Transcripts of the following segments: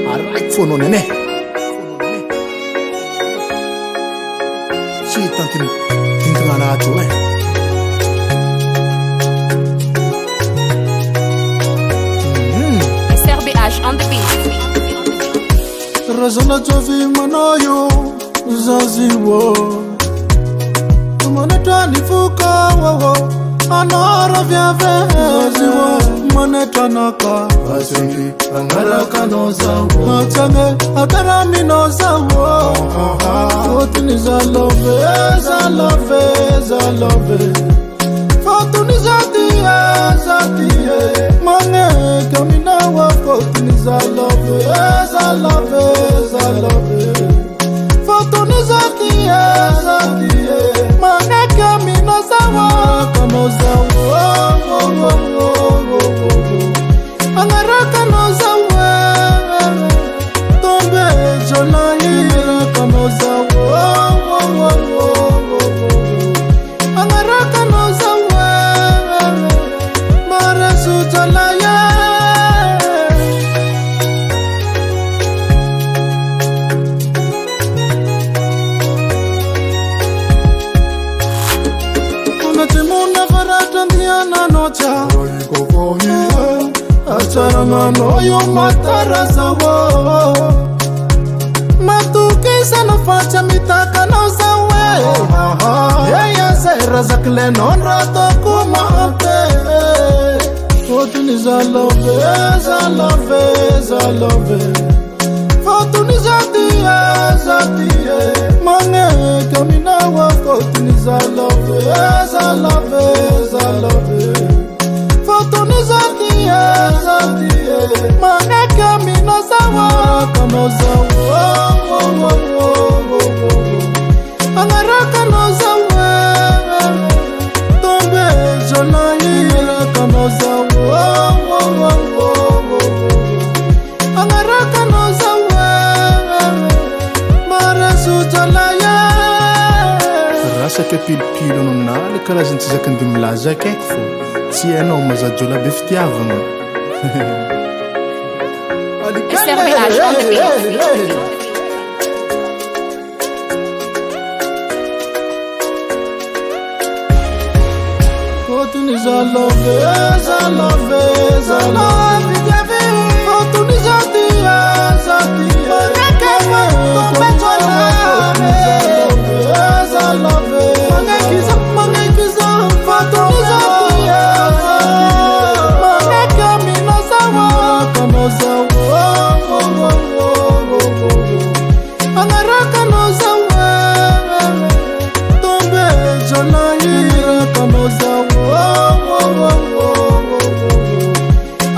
Alright fono nene. Si tantin tingana ajo SRBH on the beat. Razana jovi manoyo zaziwo. Manetani fuka wo anara vyave zaziwo manetanaka asengi angaraka no zawo machange akarami no zawo otini zalove fotuni zatie mange kamina wa fotuni zalove fotuni zatie mange kamina zawo kano zawo angaraka no zawo tombe jolai kano zawo angaraka no zawo marasu jolai unatimuna farata ndiana nocha acharanga noyo matarasawo matukisa no facha mitaka no zawe yeye sera zakle non rato kumate fotuni zalove fotuni zatie mange kamina wa fotuni zalove fotuni zatie mange kamina zawa kano zawo angaraka no zawo tombe jolai kano zawo angaraka no zawo marasu jolai rasa ke pilpilo no nale karazany tsy zakany milaza akaiky fo tsy hainao mazajola be fitiavana SRBH on the beat. Fotuni zalove fotuni zatie angaraka no zawo tombe jolai kano zawo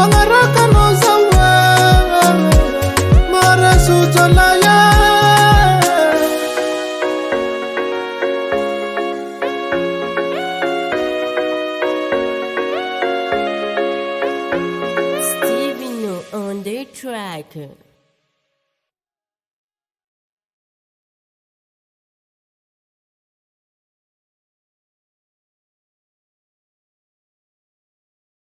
angaraka no zawo marasu jolai Stevino on the track.